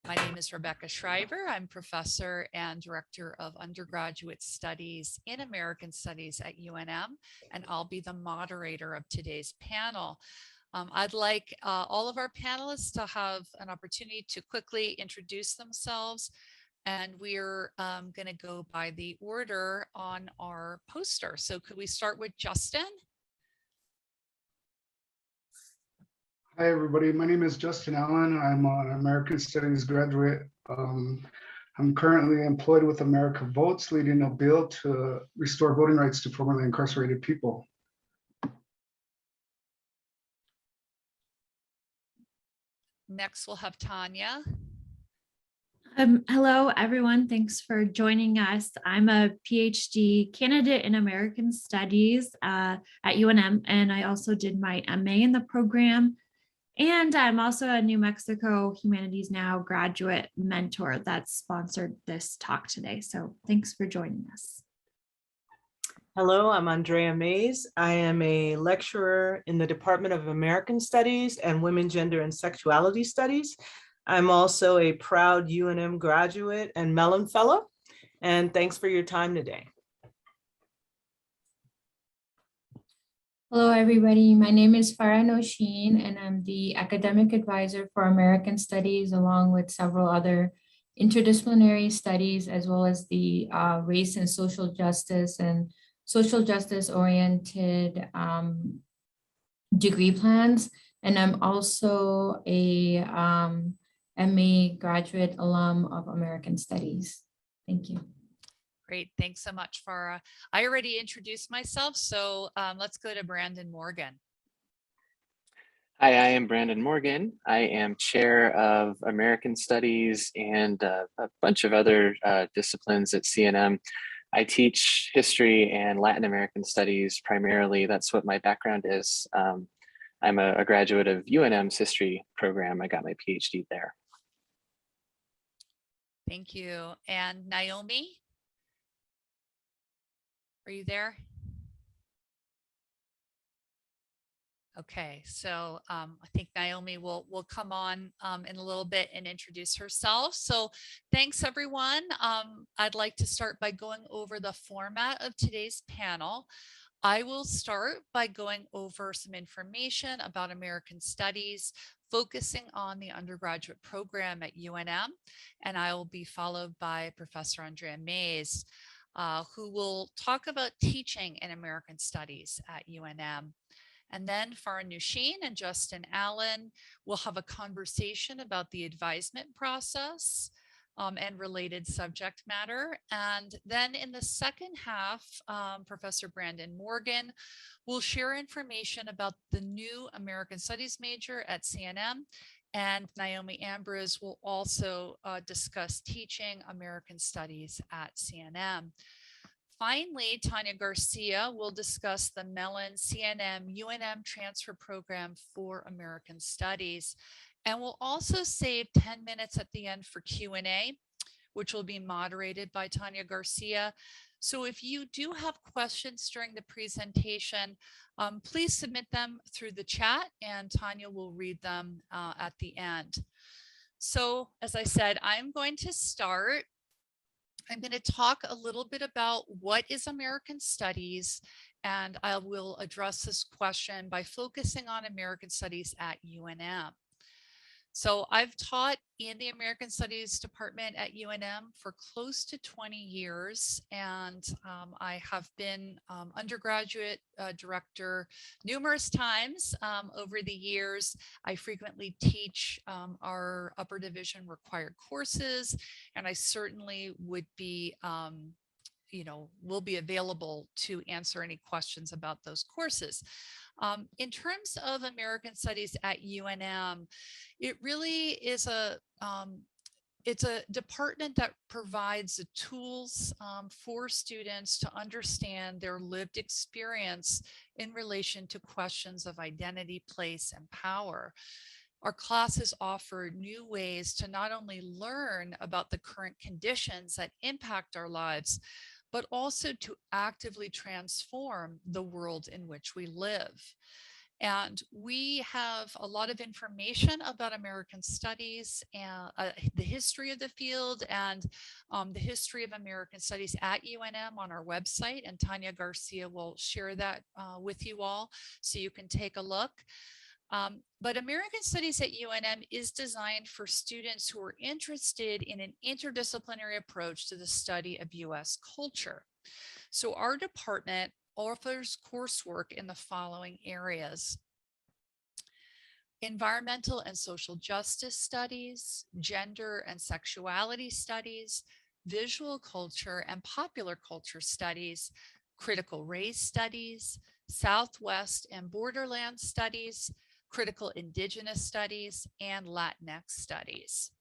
My name is Rebecca Schreiber. I'm professor and director of undergraduate studies in American Studies at UNM, and I'll be the moderator of today's panel. I'd like all of our panelists to have an opportunity to quickly introduce themselves, and we're going to go by the order on our poster. So could we start with Justin? Hi, everybody. My name is Justin Allen. I'm an American Studies graduate. I'm currently employed with America Votes, leading a bill to restore voting rights to formerly incarcerated people. Next, we'll have Tania. Hello, everyone. Thanks for joining us. I'm a PhD candidate in American Studies at UNM, and I also did my MA in the program. And I'm also a New Mexico Humanities Now graduate mentor that sponsored this talk today. So thanks for joining us. Hello, I'm Andrea Mays. I am a lecturer in the Department of American Studies and Women, Gender, and Sexuality Studies. I'm also a proud UNM graduate and Mellon Fellow, and thanks for your time today. Hello, everybody. My name is Farah Nousheen, and I'm the academic advisor for American Studies, along with several other interdisciplinary studies, as well as the race and social justice oriented degree plans. And I'm also a MA graduate alum of American Studies. Thank you. Great, thanks so much, Farah. I already introduced myself, so let's go to Brandon Morgan. Hi, I am Brandon Morgan. I am chair of American Studies and a bunch of other disciplines at CNM. I teach history and Latin American studies primarily. That's what my background is. I'm a graduate of UNM's history program. I got my PhD there. Thank you. And Naomi? Are you there? Okay, so I think Naomi will come on in a little bit and introduce herself. So thanks, everyone. I'd like to start by going over the format of today's panel. I will start by going over some information about American Studies, focusing on the undergraduate program at UNM, and I will be followed by Professor Andrea Mays, who will talk about teaching in American Studies at UNM. And then Farah Nousheen and Justin Allen will have a conversation about the advisement process and related subject matter. And then in the second half, Professor Brandon Morgan will share information about the new American Studies major at CNM. And Naomi Ambrose will also discuss teaching American Studies at CNM. Finally, Caton-Garcia will discuss the Mellon CNM UNM transfer program for American Studies. And we'll also save 10 minutes at the end for Q&A, which will be moderated by Caton-Garcia. So if you do have questions during the presentation, please submit them through the chat and Tania will read them at the end. So as I said, I'm going to start. I'm going to talk a little bit about what is American Studies, and I will address this question by focusing on American Studies at UNM. So I've taught in the American Studies department at UNM for close to 20 years, and I have been undergraduate director numerous times over the years. I frequently teach our upper division required courses, and I certainly would be will be available to answer any questions about those courses. In terms of American Studies at UNM, it really is it's a department that provides the tools for students to understand their lived experience in relation to questions of identity, place, and power. Our classes offer new ways to not only learn about the current conditions that impact our lives, but also to actively transform the world in which we live. And we have a lot of information about American Studies and the history of the field and the history of American Studies at UNM on our website. And Caton-Garcia will share that with you all so you can take a look. But American Studies at UNM is designed for students who are interested in an interdisciplinary approach to the study of US culture. So our department offers coursework in the following areas: environmental and social justice studies, gender and sexuality studies, visual culture and popular culture studies, critical race studies, Southwest and borderland studies, critical indigenous studies, and Latinx studies.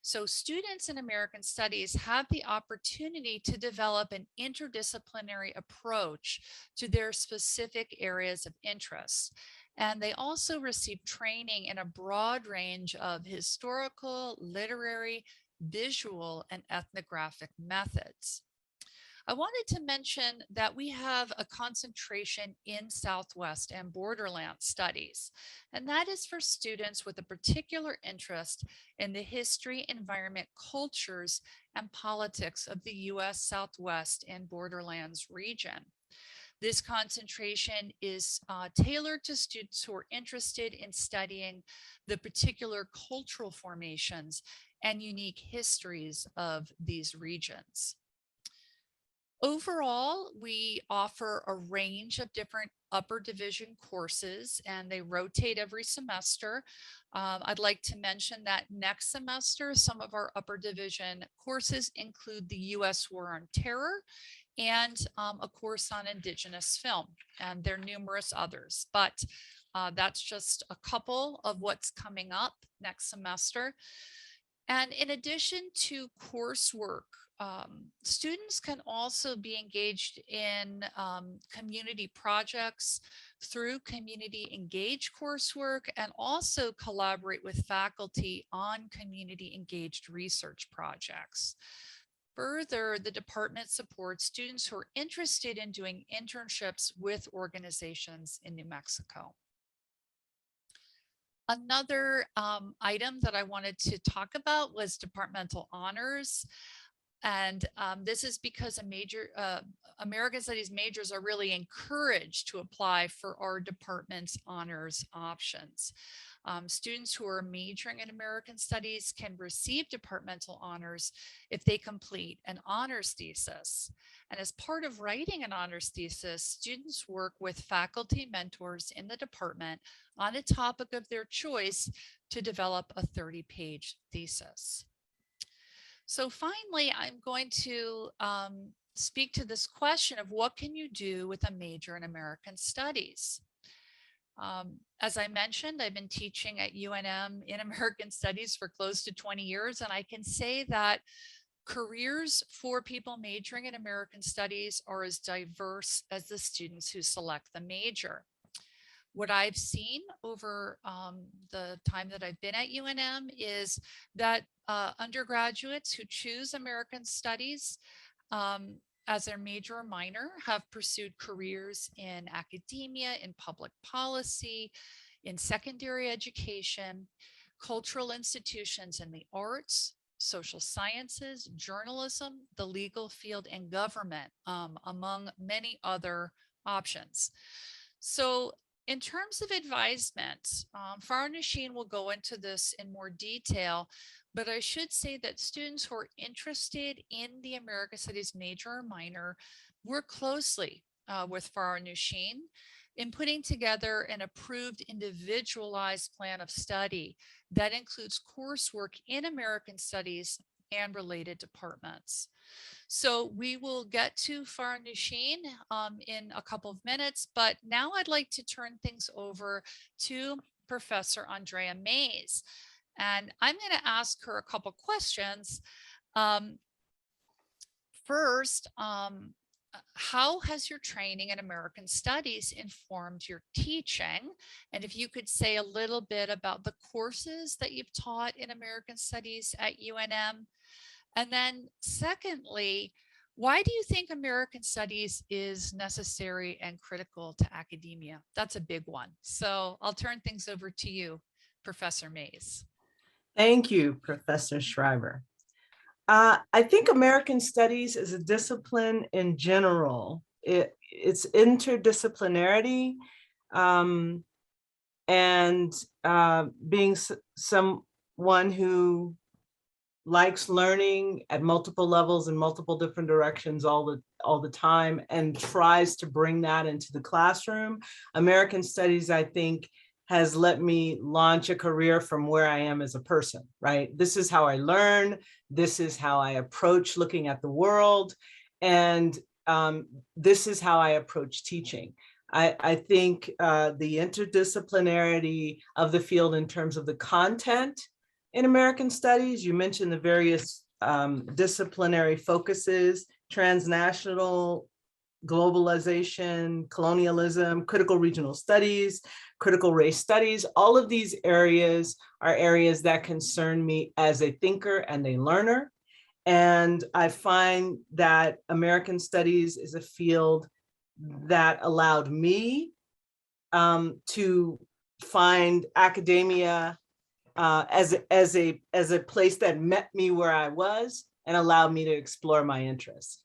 So students in American Studies have the opportunity to develop an interdisciplinary approach to their specific areas of interest. And they also receive training in a broad range of historical, literary, visual, and ethnographic methods. I wanted to mention that we have a concentration in Southwest and borderland studies, and that is for students with a particular interest in the history, environment, cultures, and politics of the US Southwest and borderlands region. This concentration is tailored to students who are interested in studying the particular cultural formations and unique histories of these regions. Overall, we offer a range of different upper division courses, and they rotate every semester. I'd like to mention that next semester, some of our upper division courses include the US War on Terror and a course on Indigenous film, and there are numerous others, but that's just a couple of what's coming up next semester. And in addition to coursework, students can also be engaged in community projects through community engaged coursework and also collaborate with faculty on community engaged research projects. Further, the department supports students who are interested in doing internships with organizations in New Mexico. Another item that I wanted to talk about was departmental honors. And this is because American Studies majors are really encouraged to apply for our department's honors options. Students who are majoring in American Studies can receive departmental honors if they complete an honors thesis. And as part of writing an honors thesis, students work with faculty mentors in the department on a topic of their choice to develop a 30-page thesis. So finally, I'm going to speak to this question of what can you do with a major in American Studies? As I mentioned, I've been teaching at UNM in American Studies for close to 20 years, and I can say that careers for people majoring in American Studies are as diverse as the students who select the major. What I've seen over the time that I've been at UNM is that undergraduates who choose American Studies as their major or minor have pursued careers in academia, in public policy, in secondary education, cultural institutions in the arts, social sciences, journalism, the legal field, and government, among many other options. So in terms of advisement, Farah and Nousheen will go into this in more detail, but I should say that students who are interested in the American Studies major or minor work closely with Farah and Nousheen in putting together an approved individualized plan of study that includes coursework in American Studies and related departments. So we will get to Farah and Nousheen in a couple of minutes, but now I'd like to turn things over to Professor Andrea Mays. And I'm going to ask her a couple questions. First, how has your training in American Studies informed your teaching? And if you could say a little bit about the courses that you've taught in American Studies at UNM. And then secondly, Why do you think American Studies is necessary and critical to academia? That's a big one. So I'll turn things over to you, Professor Mays. Thank you, Professor Schreiber. I think American Studies is a discipline in general. It's interdisciplinarity, and being someone who likes learning at multiple levels in multiple different directions all the time and tries to bring that into the classroom. American Studies, I think, has let me launch a career from where I am as a person, right? This is how I learn. This is how I approach looking at the world. And this is how I approach teaching. I think the interdisciplinarity of the field in terms of the content in American Studies, you mentioned the various disciplinary focuses, transnational, globalization, colonialism, critical regional studies, critical race studies. All of these areas are areas that concern me as a thinker and a learner. And I find that American Studies is a field that allowed me to find academia as a place that met me where I was and allowed me to explore my interests.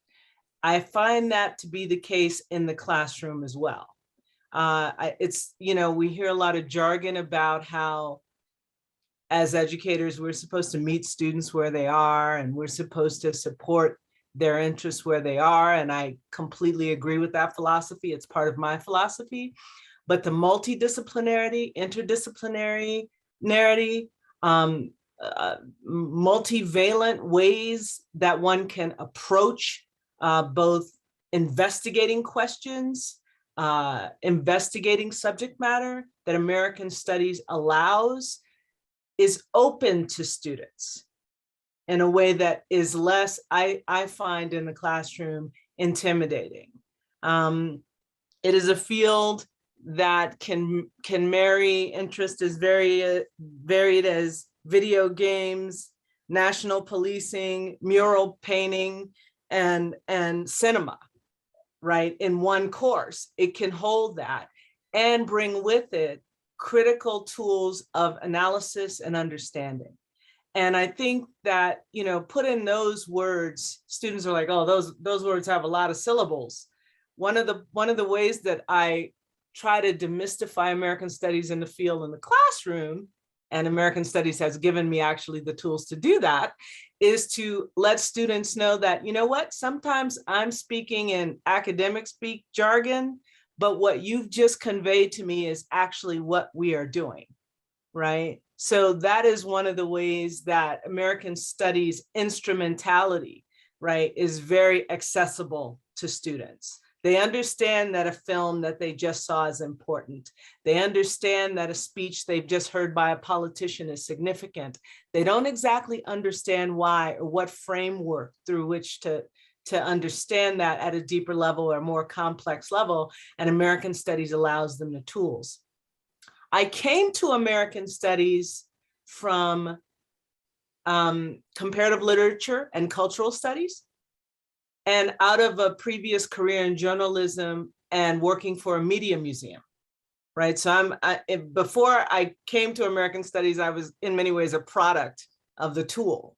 I find that to be the case in the classroom as well. It's, we hear a lot of jargon about how as educators, we're supposed to meet students where they are and we're supposed to support their interests where they are. And I completely agree with that philosophy. It's part of my philosophy. But the multidisciplinarity, interdisciplinary narrative, multivalent ways that one can approach both investigating questions, investigating subject matter that American Studies allows is open to students in a way that is less, I find in the classroom, intimidating. It is a field that can marry interest as varied as video games, national policing, mural painting, and cinema, right? In one course, it can hold that and bring with it critical tools of analysis and understanding. And I think that, put in those words, students are like, oh, those words have a lot of syllables. One of the ways that I try to demystify American Studies in the field in the classroom, and American Studies has given me actually the tools to do that, is to let students know that, sometimes I'm speaking in academic speak jargon, but what you've just conveyed to me is actually what we are doing, right? So that is one of the ways that American Studies instrumentality, right, is very accessible to students. They understand that a film that they just saw is important. They understand that a speech they've just heard by a politician is significant. They don't exactly understand why or what framework through which to understand that at a deeper level or more complex level, and American Studies allows them the tools. I came to American Studies from comparative literature and cultural studies, and out of a previous career in journalism and working for a media museum, right? So before I came to American Studies, I was in many ways a product of the tool.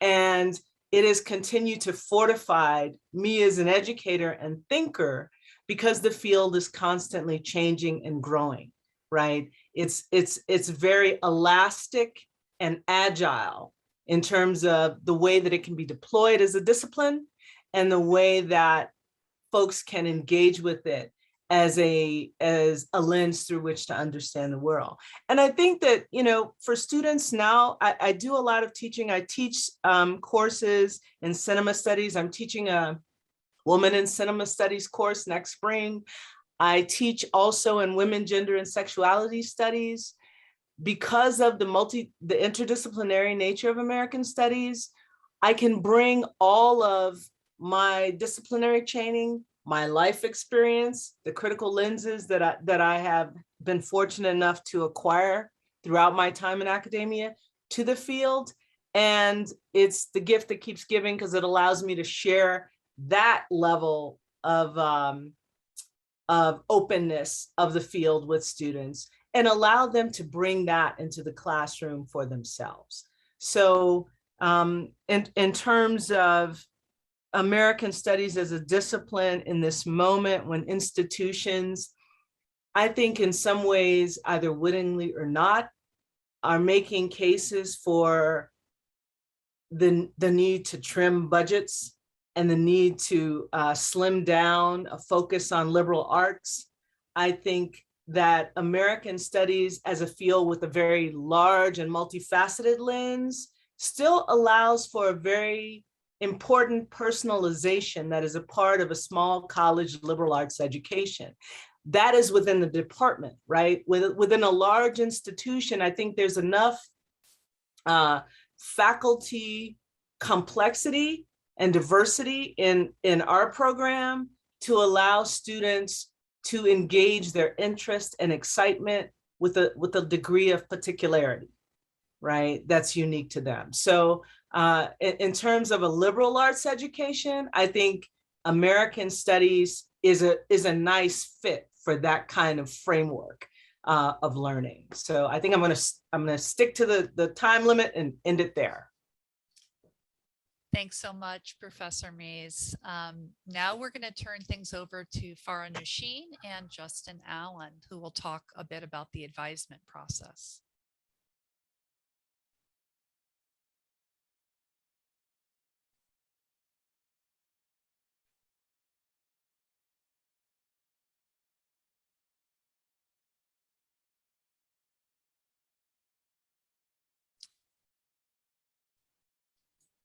And it has continued to fortify me as an educator and thinker because the field is constantly changing and growing, right? It's very elastic and agile in terms of the way that it can be deployed as a discipline and the way that folks can engage with it as a lens through which to understand the world. And I think that, for students now, I do a lot of teaching. I teach courses in cinema studies. I'm teaching a woman in cinema studies course next spring. I teach also in women, gender, and sexuality studies. Because of the interdisciplinary nature of American Studies, I can bring all of my disciplinary training, my life experience, the critical lenses that I have been fortunate enough to acquire throughout my time in academia to the field. And it's the gift that keeps giving because it allows me to share that level of openness of the field with students and allow them to bring that into the classroom for themselves. So in terms of American Studies as a discipline in this moment when institutions, I think in some ways, either wittingly or not, are making cases for the need to trim budgets and the need to slim down a focus on liberal arts. I think that American Studies as a field with a very large and multifaceted lens still allows for a very important personalization that is a part of a small college liberal arts education. That is within the department, right? Within a large institution, I think there's enough faculty complexity and diversity in our program to allow students to engage their interest and excitement with a degree of particularity, right? That's unique to them. So in terms of a liberal arts education, I think American Studies is a nice fit for that kind of framework of learning. So I think I'm gonna stick to the time limit and end it there. Thanks so much, Professor Mays. Now we're going to turn things over to Farah Nousheen and Justin Allen, who will talk a bit about the advisement process.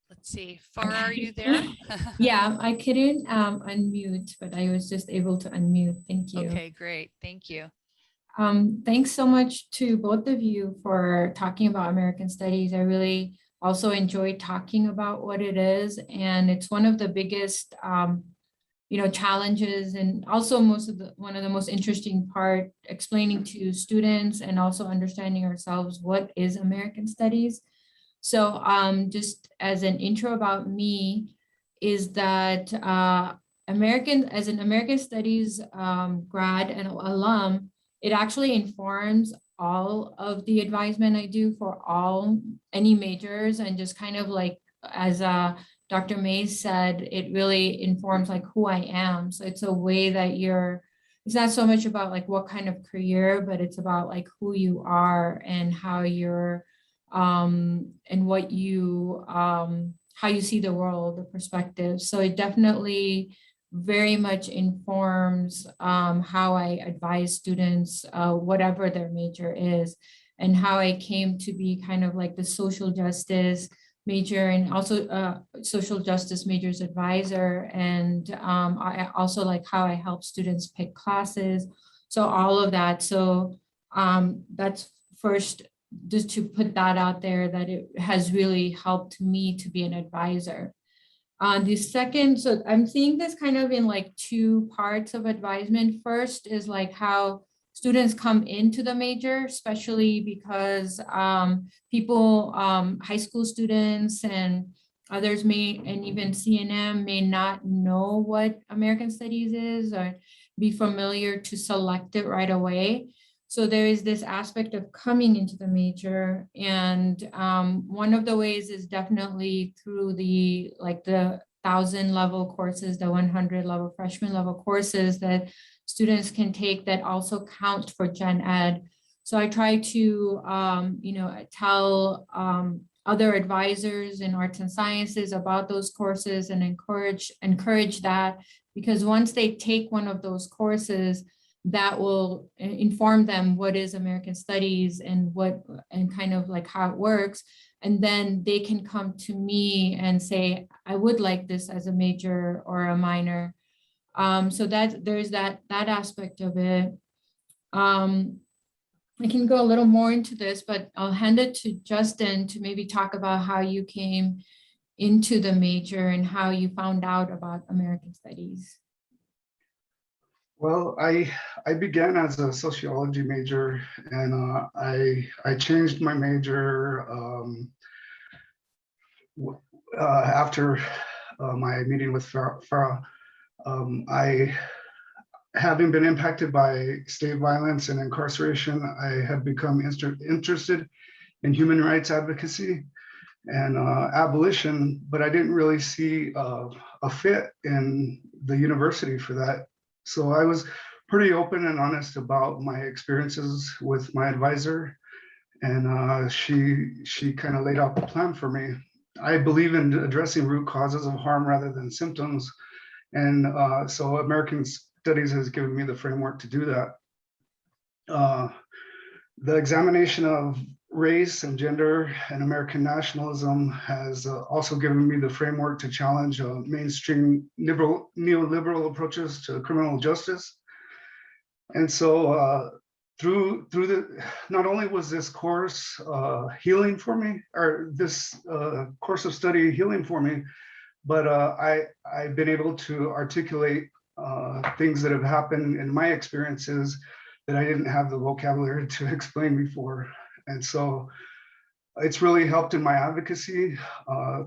Let's see, Farah, are you there? Yeah, I couldn't unmute, but I was just able to unmute. Thank you. Okay, great. Thank you. Thanks so much to both of you for talking about American Studies. I really also enjoyed talking about what it is, and it's one of the biggest, challenges, and also one of the most interesting part, explaining to students and also understanding ourselves what is American Studies. So just as an intro about me is that as an American Studies grad and alum, it actually informs all of the advisement I do for any majors, and just kind of like, as Dr. Mays said, it really informs like who I am. So it's a way that it's not so much about like what kind of career, but it's about like who you are and how you're and what you how you see the world, the perspective. So it definitely very much informs how I advise students, whatever their major is, and how I came to be kind of like the social justice major and also social justice majors advisor. And I also like how I help students pick classes. So all of that. So that's first, just to put that out there, that it has really helped me to be an advisor. The second, so I'm seeing this kind of in like two parts of advisement. First is like how students come into the major, especially because people, high school students and others and even CNM may not know what American Studies is or be familiar to select it right away. So there is this aspect of coming into the major, and one of the ways is definitely through the 1,000 level courses, the 100 level freshman level courses that students can take that also count for Gen Ed. So I try to tell other advisors in arts and sciences about those courses and encourage that, because once they take one of those courses, that will inform them what is American Studies and kind of like how it works. And then they can come to me and say, I would like this as a major or a minor. So there's that aspect of it. I can go a little more into this, but I'll hand it to Justin to maybe talk about how you came into the major and how you found out about American Studies. Well, I began as a sociology major, and I changed my major after my meeting with Farah. I, having been impacted by state violence and incarceration, I have become interested in human rights advocacy and abolition, but I didn't really see a fit in the university for that. So I was pretty open and honest about my experiences with my advisor, and she kind of laid out the plan for me. I believe in addressing root causes of harm rather than symptoms, and so American Studies has given me the framework to do that. The examination of race and gender and American nationalism has also given me the framework to challenge mainstream neoliberal approaches to criminal justice. And so through the, not only was this course healing for me, or this course of study healing for me, but I've been able to articulate things that have happened in my experiences that I didn't have the vocabulary to explain before. And so it's really helped in my advocacy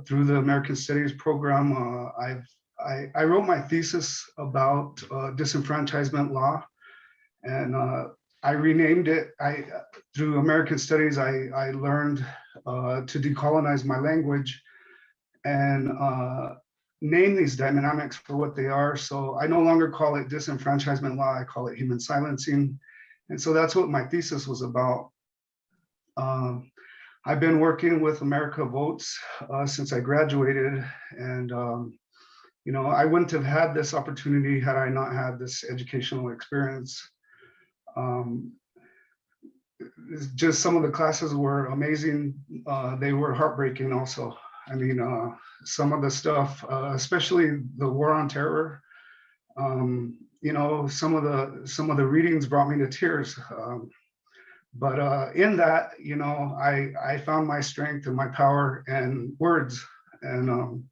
through the American Studies program. I wrote my thesis about disenfranchisement law, and I renamed it. Through American Studies, I learned to decolonize my language and name these dynamics for what they are. So I no longer call it disenfranchisement law, I call it human silencing. And so that's what my thesis was about. I've been working with America Votes since I graduated, and you know, I wouldn't have had this opportunity had I not had this educational experience. Just some of the classes were amazing. They were heartbreaking also. I mean, some of the stuff, especially the war on terror, you know, some of the readings brought me to tears. But in that, you know, I found my strength and my power in words, and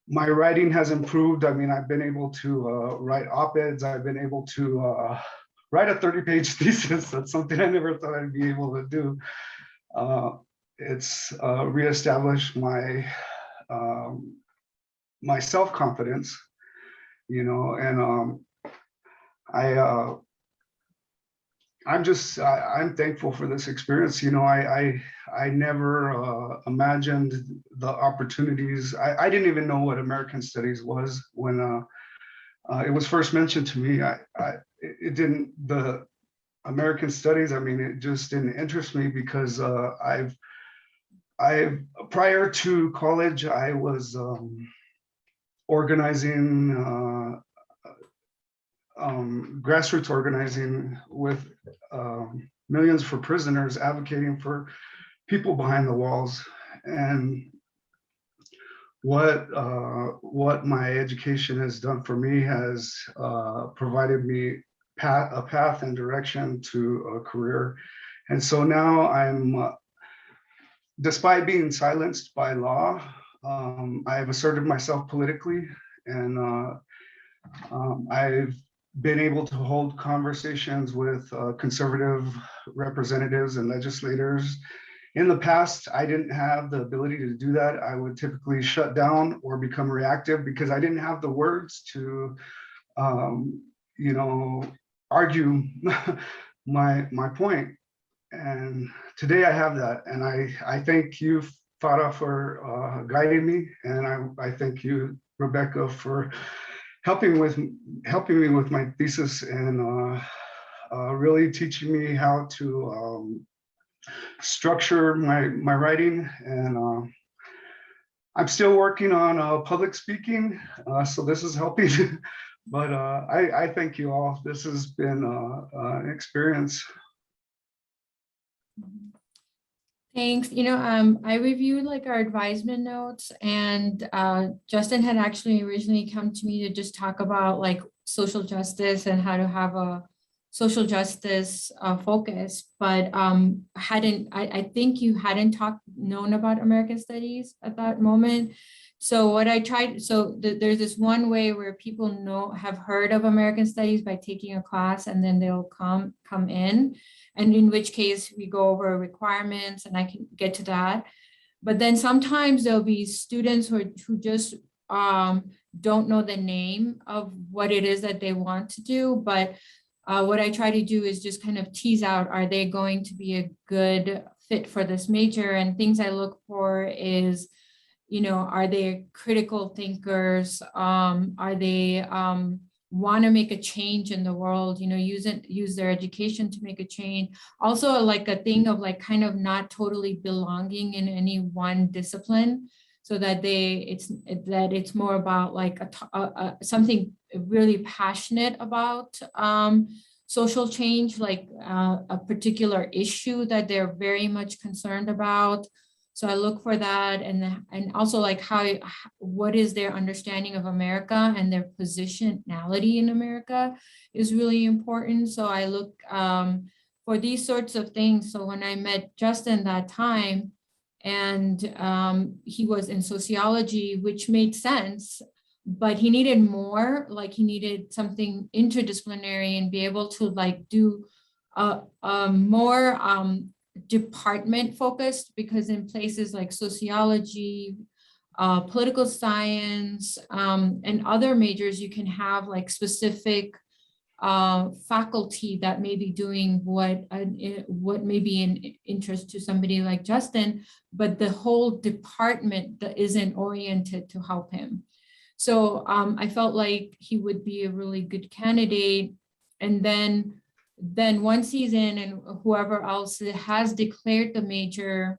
my writing has improved. I mean, I've been able to write op-eds. I've been able to write a 30-page thesis. That's something I never thought I'd be able to do. It's reestablished my my self-confidence, you know, and I'm thankful for this experience. You know, I never imagined the opportunities. I didn't even know what American Studies was when it was first mentioned to me. It didn't, the American Studies, I mean, it just didn't interest me because prior to college, I was organizing, grassroots organizing with Millions for Prisoners, advocating for people behind the walls. And what my education has done for me has provided me a path and direction to a career. And so now I'm, despite being silenced by law, I've asserted myself politically, and I've been able to hold conversations with conservative representatives and legislators. In the past, I didn't have the ability to do that. I would typically shut down or become reactive because I didn't have the words to, you know, argue my point. And today I have that, and I thank you, Farah, for guiding me, and I thank you, Rebecca, for helping me with my thesis and really teaching me how to structure my writing. And I'm still working on public speaking, so this is helping. But I thank you all. This has been an experience. Thanks. You know, I reviewed like our advisement notes, and Justin had actually originally come to me to just talk about like social justice and how to have a social justice focus, but I think you hadn't known about American Studies at that moment. So what I tried, there's this one way where people have heard of American Studies by taking a class, and then they'll come in, and in which case we go over requirements, and I can get to that. But then sometimes there'll be students who just don't know the name of what it is that they want to do. But what I try to do is just kind of tease out, are they going to be a good fit for this major? And things I look for is, you know, are they critical thinkers? Are they want to make a change in the world, you know, use their education to make a change. Also, like a thing of like kind of not totally belonging in any one discipline, so that it's more about like something really passionate about social change, like a particular issue that they're very much concerned about. So I look for that, and also like what is their understanding of America, and their positionality in America is really important. So I look for these sorts of things. So when I met Justin that time, and he was in sociology, which made sense, but he needed more, like he needed something interdisciplinary and be able to like do more department focused, because in places like sociology, political science, and other majors, you can have like specific faculty that may be doing what may be an interest to somebody like Justin, but the whole department that isn't oriented to help him. So I felt like he would be a really good candidate. And then once he's in, and whoever else has declared the major,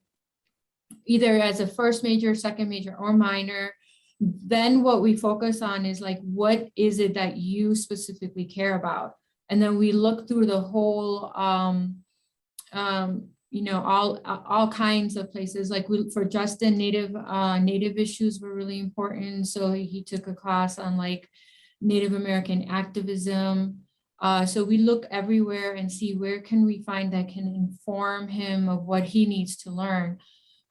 either as a first major, second major, or minor, then what we focus on is like, what is it that you specifically care about? And then we look through the whole, you know, all kinds of places. Like for Justin, Native issues were really important. So he took a class on like Native American activism. So we look everywhere and see where can we find that can inform him of what he needs to learn.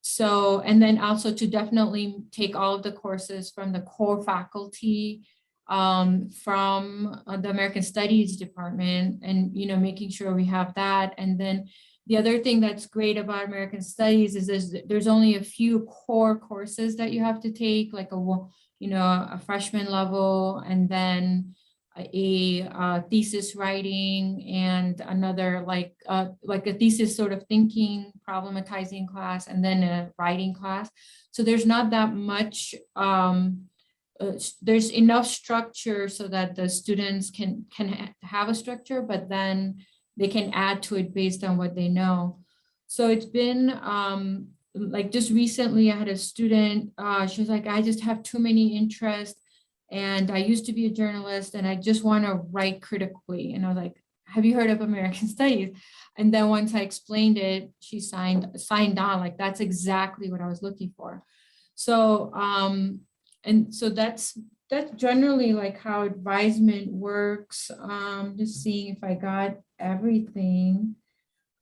So, and then also to definitely take all of the courses from the core faculty, from the American Studies department, and, you know, making sure we have that. And then the other thing that's great about American Studies is there's only a few core courses that you have to take, like a freshman level, and then a thesis writing, and another like a thesis sort of thinking, problematizing class, and then a writing class. So there's not that much, there's enough structure so that the students can have a structure, but then they can add to it based on what they know. So it's been like just recently I had a student, she was like, I just have too many interests. And I used to be a journalist, and I just want to write critically. And I was like, have you heard of American Studies? And then once I explained it, she signed on, like, that's exactly what I was looking for. So, and so that's generally like how advisement works. Just seeing if I got everything.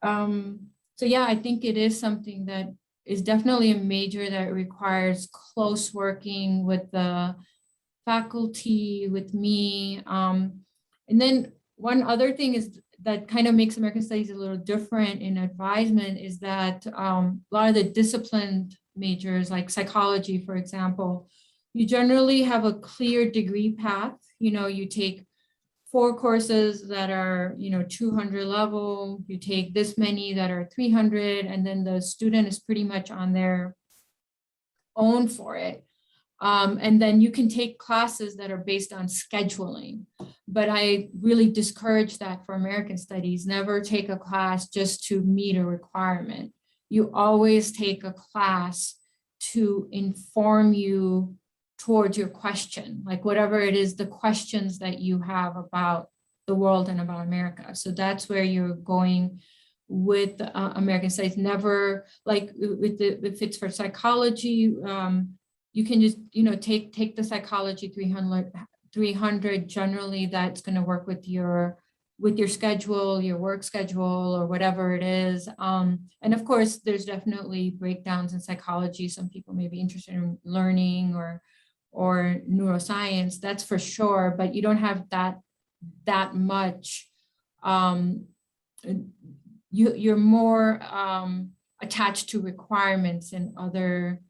So yeah, I think it is something that is definitely a major that requires close working with the faculty, with me. And then one other thing is that kind of makes American Studies a little different in advisement is that a lot of the disciplined majors, like psychology, for example, you generally have a clear degree path. You know, you take 4 courses that are, 200 level, you take this many that are 300, and then the student is pretty much on their own for it. And then you can take classes that are based on scheduling, but I really discourage that for American Studies. Never take a class just to meet a requirement. You always take a class to inform you towards your question, like whatever it is, the questions that you have about the world and about America. So that's where you're going with American Studies. Never like if it's for psychology, you can just, take the psychology 300 generally. That's going to work with your schedule, your work schedule, or whatever it is. And of course, there's definitely breakdowns in psychology. Some people may be interested in learning or neuroscience, that's for sure, but you don't have that much. You're more, attached to requirements in other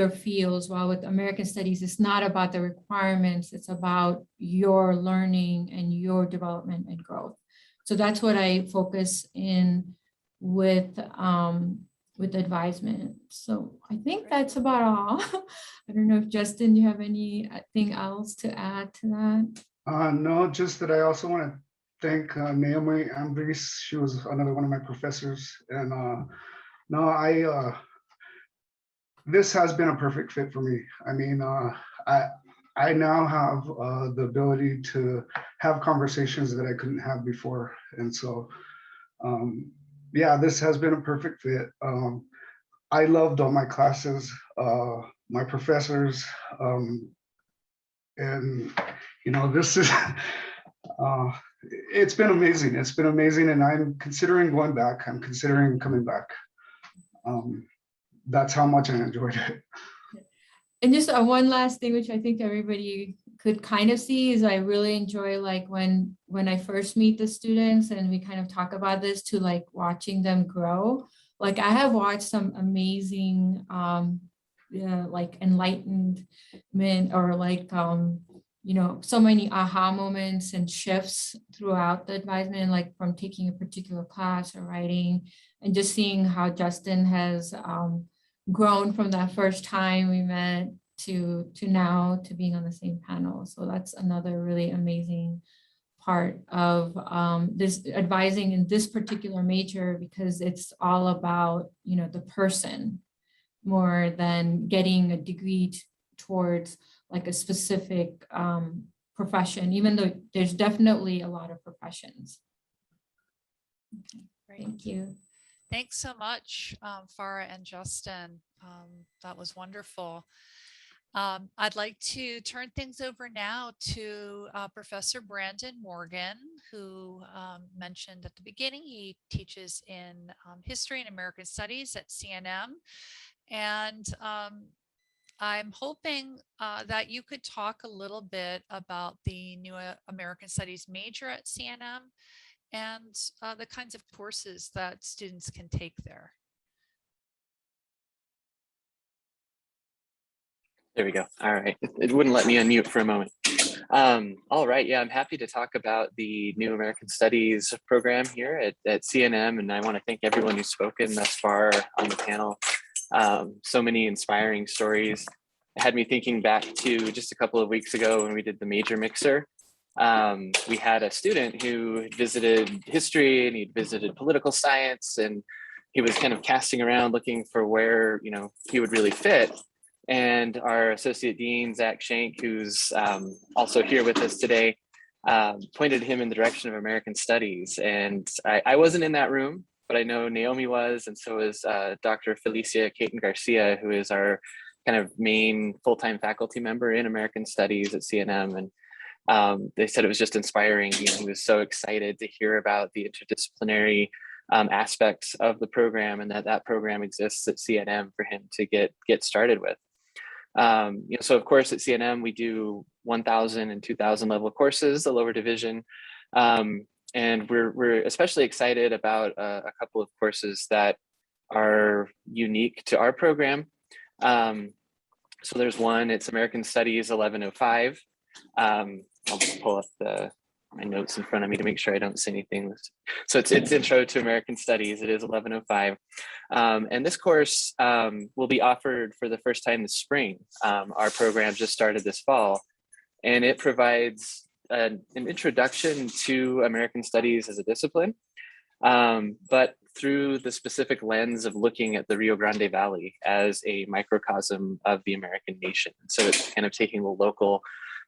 fields, while with American Studies, it's not about the requirements, it's about your learning and your development and growth. So that's what I focus in with advisement. So I think that's about all. I don't know if Justin, you have anything else to add to that? No, just that I also want to thank Naomi Ambris. She was another one of my professors. And no, this has been a perfect fit for me. I mean, I now have the ability to have conversations that I couldn't have before. And so, yeah, this has been a perfect fit. I loved all my classes, my professors, and you know, this is, it's been amazing. It's been amazing, and I'm considering going back. I'm considering coming back. That's how much I enjoyed it. And just one last thing, which I think everybody could kind of see, is I really enjoy like when I first meet the students and we kind of talk about this, to like watching them grow. Like I have watched some amazing like enlightenment, or like you know, so many aha moments and shifts throughout the advisement, like from taking a particular class or writing, and just seeing how Justin has grown from that first time we met to now to being on the same panel. So that's another really amazing part of this advising in this particular major, because it's all about, you know, the person more than getting a degree towards like a specific profession, even though there's definitely a lot of professions. Okay, thank you. Thanks so much, Farah and Justin. That was wonderful. I'd like to turn things over now to Professor Brandon Morgan, who mentioned at the beginning he teaches in history and American studies at CNM. And I'm hoping that you could talk a little bit about the new American Studies major at CNM and the kinds of courses that students can take there. There we go. All right. It wouldn't let me unmute for a moment. All right. Yeah, I'm happy to talk about the New American Studies program here at CNM. And I want to thank everyone who's spoken thus far on the panel. So many inspiring stories. It had me thinking back to just a couple of weeks ago when we did the major mixer. We had a student who visited history and he'd visited political science, and he was kind of casting around looking for where, you know, he would really fit. And our Associate Dean, Zach Shank, who's also here with us today, pointed him in the direction of American Studies. And I wasn't in that room, but I know Naomi was, and so is Dr. Felecia Caton-Garcia, who is our kind of main full-time faculty member in American Studies at CNM. And they said it was just inspiring. You know, he was so excited to hear about the interdisciplinary aspects of the program, and that program exists at CNM for him to get started with. You know, so of course at CNM we do 1,000 and 2,000 level courses, the lower division, and we're especially excited about a couple of courses that are unique to our program. So there's one, it's American Studies 1105. I'll just pull up my notes in front of me to make sure I don't say anything. So it's Intro to American Studies. It is 1105. And this course will be offered for the first time this spring. Our program just started this fall, and it provides an introduction to American Studies as a discipline, but through the specific lens of looking at the Rio Grande Valley as a microcosm of the American nation. So it's kind of taking the local,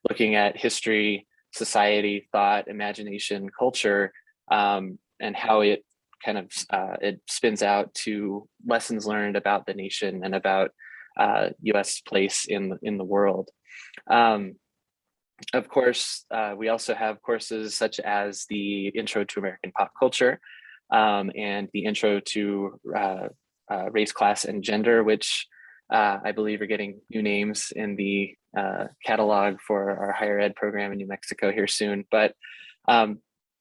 looking at history, society, thought, imagination, culture, and how it kind of it spins out to lessons learned about the nation and about U.S. place in the world. Of course, we also have courses such as the Intro to American Pop Culture and the Intro to Race, Class, and Gender, which I believe are getting new names in the catalog for our higher ed program in New Mexico here soon. But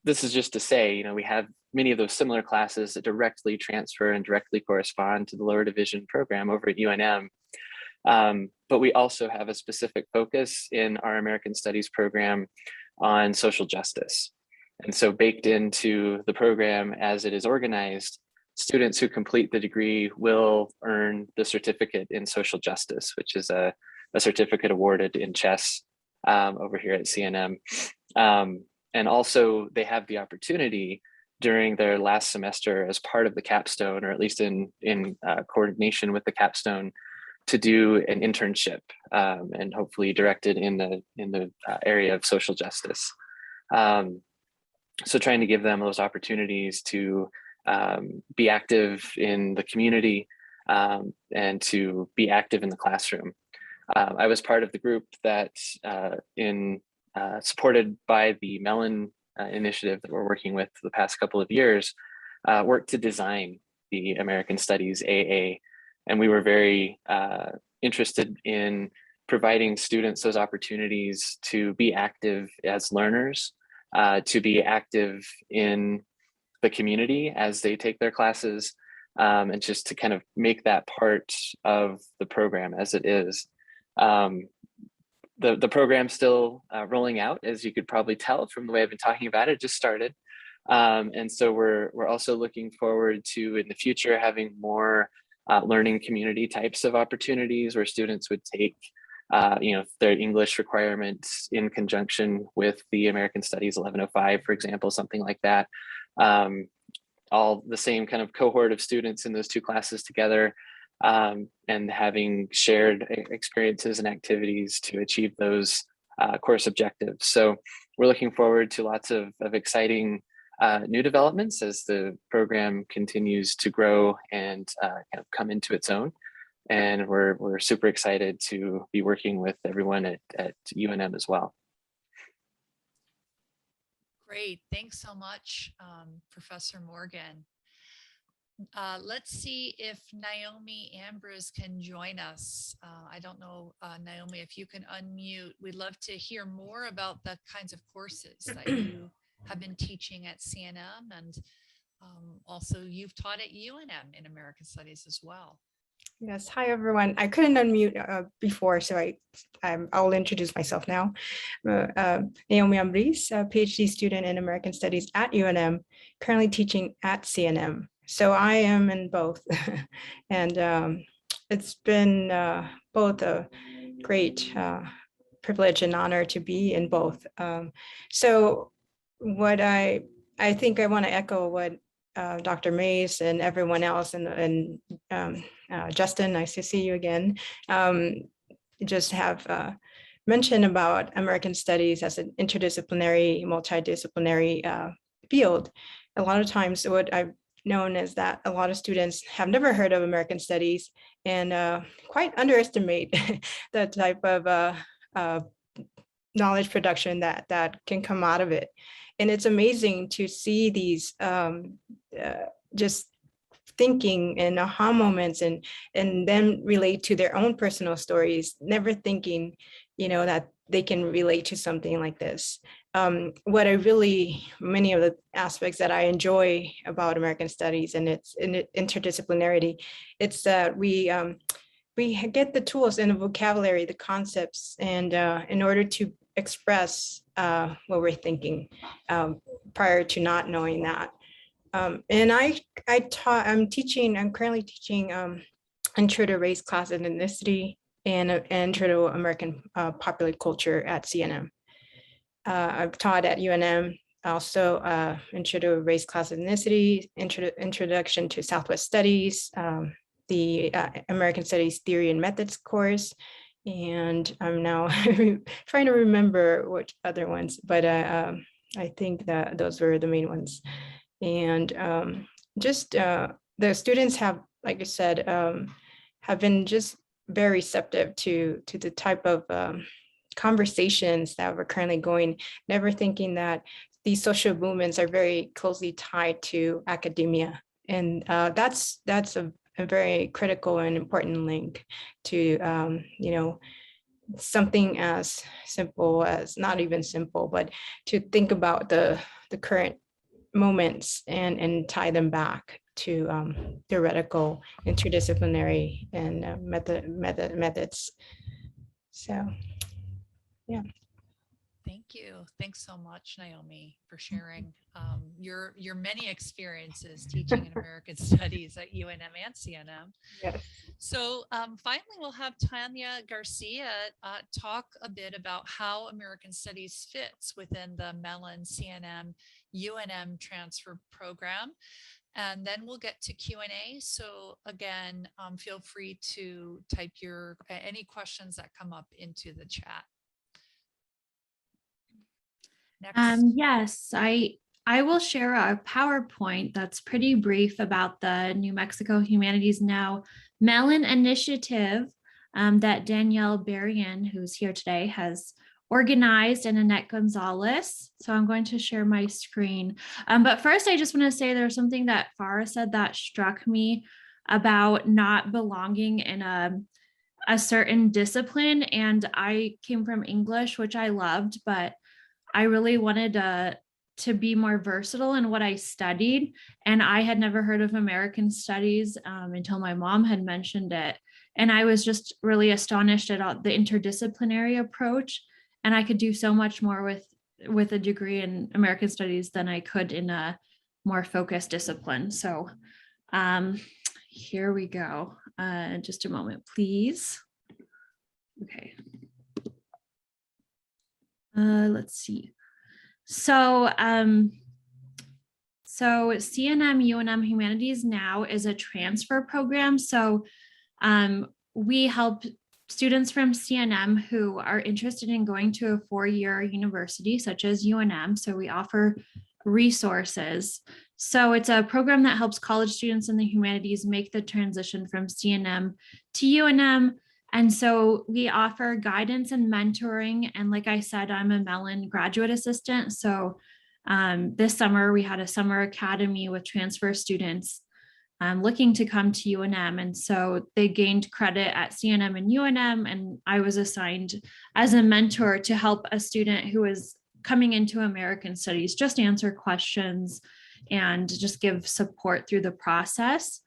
this is just to say, you know, we have many of those similar classes that directly transfer and directly correspond to the lower division program over at UNM. But we also have a specific focus in our American Studies program on social justice. And so baked into the program as it is organized, students who complete the degree will earn the certificate in social justice, which is a certificate awarded in chess over here at CNM. And also they have the opportunity during their last semester as part of the capstone, or at least in coordination with the capstone, to do an internship and hopefully directed in the area of social justice. So trying to give them those opportunities to be active in the community and to be active in the classroom. I was part of the group that supported by the Mellon initiative that we're working with for the past couple of years, worked to design the American Studies AA. And we were very interested in providing students those opportunities to be active as learners, to be active in the community as they take their classes, and just to kind of make that part of the program as it is. The program's still rolling out, as you could probably tell from the way I've been talking about it. It just started. And so we're also looking forward to, in the future, having more learning community types of opportunities where students would take their English requirements in conjunction with the American Studies 1105, for example, something like that. All the same kind of cohort of students in those two classes together, and having shared experiences and activities to achieve those course objectives. So we're looking forward to lots of exciting new developments as the program continues to grow and kind of come into its own. And we're super excited to be working with everyone at UNM as well. Great, thanks so much, Professor Morgan. Let's see if Naomi Ambrose can join us. I don't know, Naomi, if you can unmute. We'd love to hear more about the kinds of courses that you have been teaching at CNM, and also you've taught at UNM in American Studies as well. Yes, hi everyone. I couldn't unmute before, so I'll introduce myself now. Naomi Ambrose, a PhD student in American Studies at UNM, currently teaching at CNM. So I am in both, and it's been both a great privilege and honor to be in both. So what I think I want to echo what Dr. Mays and everyone else, and Justin, nice to see you again, just have mentioned about American Studies as an interdisciplinary, multidisciplinary field. A lot of times what I've known is that a lot of students have never heard of American Studies and quite underestimate the type of knowledge production that can come out of it. And it's amazing to see these just thinking and aha moments and then relate to their own personal stories, never thinking, that they can relate to something like this. Many of the aspects that I enjoy about American Studies and its interdisciplinarity, it's that we get the tools and the vocabulary, the concepts, and in order to express what we're thinking prior to not knowing that. And I'm currently teaching Intro to Race, Class, and Ethnicity and Intro to American Popular Culture at CNM. I've taught at UNM also Intro to Race, Class, and Ethnicity, Introduction to Southwest Studies, the American Studies Theory and Methods course, and I'm now trying to remember which other ones, but I think that those were the main ones. And the students have, like I said, have been just very receptive to the type of conversations that we're currently going, never thinking that these social movements are very closely tied to academia. And that's a very critical and important link to, something as simple as, not even simple, but to think about the current moments and tie them back to theoretical, interdisciplinary, and methods. So, yeah. Thank you. Thanks so much, Naomi, for sharing your many experiences teaching in American Studies at UNM and CNM. Yes. So finally, we'll have Tania Garcia talk a bit about how American Studies fits within the Mellon CNM UNM transfer program. And then we'll get to Q&A. So again, feel free to type your any questions that come up into the chat. Next. Yes, I will share a PowerPoint that's pretty brief about the New Mexico Humanities Now Mellon initiative that Danielle Berrien, who's here today, has organized, and Annette Gonzalez. So I'm going to share my screen. But first, I just want to say there's something that Farah said that struck me about not belonging in a certain discipline. And I came from English, which I loved, but I really wanted to be more versatile in what I studied. And I had never heard of American Studies until my mom had mentioned it. And I was just really astonished at the interdisciplinary approach. And I could do so much more with a degree in American Studies than I could in a more focused discipline. So here we go. Just a moment, please. Okay. Let's see. So CNM UNM Humanities Now is a transfer program. So we help students from CNM who are interested in going to a four-year university, such as UNM. So we offer resources. So it's a program that helps college students in the humanities make the transition from CNM to UNM. And so we offer guidance and mentoring. And like I said, I'm a Mellon graduate assistant. So this summer we had a summer academy with transfer students looking to come to UNM. And so they gained credit at CNM and UNM. And I was assigned as a mentor to help a student who was coming into American Studies, just answer questions and just give support through the process.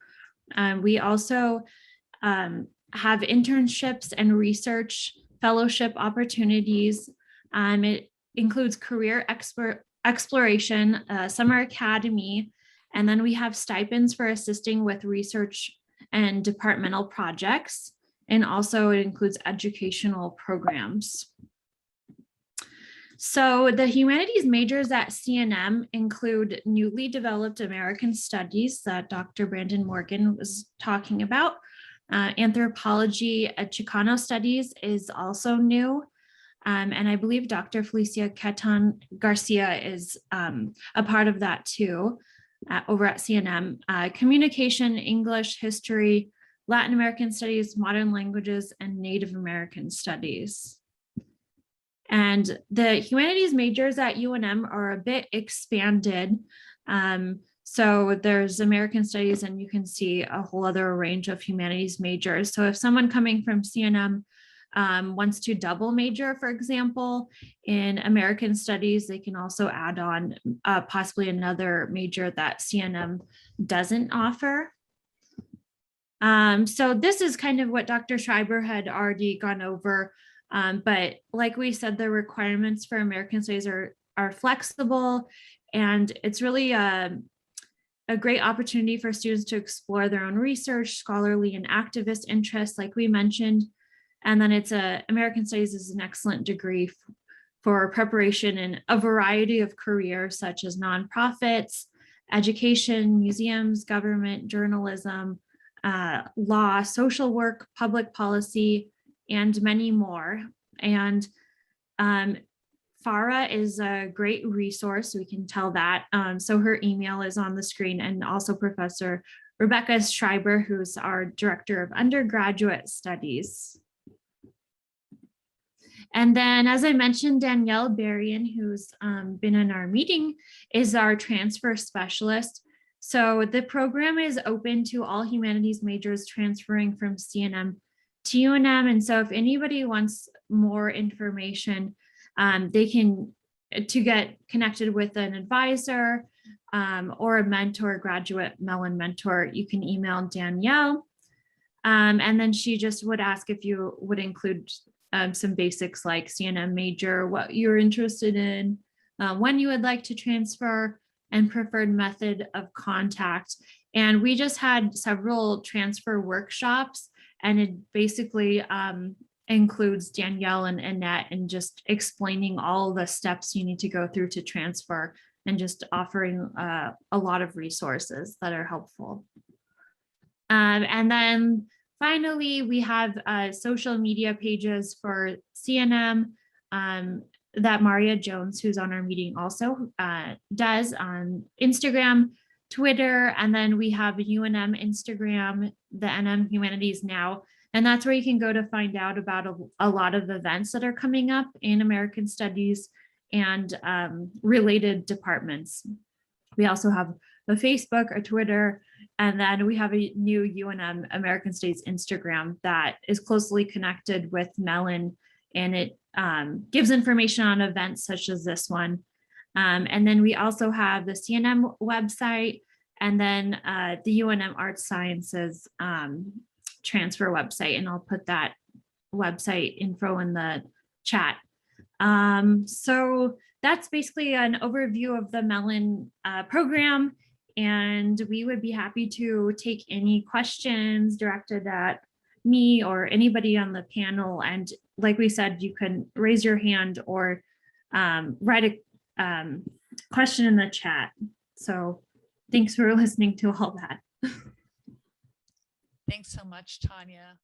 We also have internships and research fellowship opportunities. It includes career exploration, summer academy, and then we have stipends for assisting with research and departmental projects. And also it includes educational programs. So the humanities majors at CNM include newly developed American Studies that Dr. Brandon Morgan was talking about. Anthropology, Chicano Studies is also new. And I believe Dr. Felecia Caton-Garcia is a part of that too, over at CNM. Communication, English, History, Latin American Studies, Modern Languages, and Native American Studies. And the humanities majors at UNM are a bit expanded. So there's American Studies, and you can see a whole other range of humanities majors. So if someone coming from CNM wants to double major, for example, in American Studies, they can also add on possibly another major that CNM doesn't offer. So this is kind of what Dr. Schreiber had already gone over. But like we said, the requirements for American Studies are flexible, and it's really a great opportunity for students to explore their own research, scholarly and activist interests, like we mentioned. And then American Studies is an excellent degree for preparation in a variety of careers, such as nonprofits, education, museums, government, journalism, law, social work, public policy, and many more. And Farah is a great resource, we can tell that. So her email is on the screen, and also Professor Rebecca Schreiber, who's our Director of Undergraduate Studies. And then, as I mentioned, Danielle Berrien, who's been in our meeting, is our transfer specialist. So the program is open to all humanities majors transferring from CNM to UNM. And so if anybody wants more information, they can to get connected with an advisor or a mentor, graduate Mellon mentor, you can email Danielle. And then she just would ask if you would include some basics like CNM major, what you're interested in, when you would like to transfer, and preferred method of contact. And we just had several transfer workshops, and it basically includes Danielle and Annette and just explaining all the steps you need to go through to transfer and just offering a lot of resources that are helpful. And then finally, we have social media pages for CNM that Maria Jones, who's on our meeting, also does on Instagram, Twitter, and then we have a UNM Instagram, the NM Humanities Now, and that's where you can go to find out about a lot of events that are coming up in American Studies and related departments. We also have a Facebook, a Twitter, and then we have a new UNM American Studies Instagram that is closely connected with Mellon, and it gives information on events such as this one. And then we also have the CNM website, and then the UNM Art Sciences transfer website, and I'll put that website info in the chat. So that's basically an overview of the Mellon program, and we would be happy to take any questions directed at me or anybody on the panel. And like we said, you can raise your hand or write a question in the chat. So thanks for listening to all that. Thanks so much, Tania.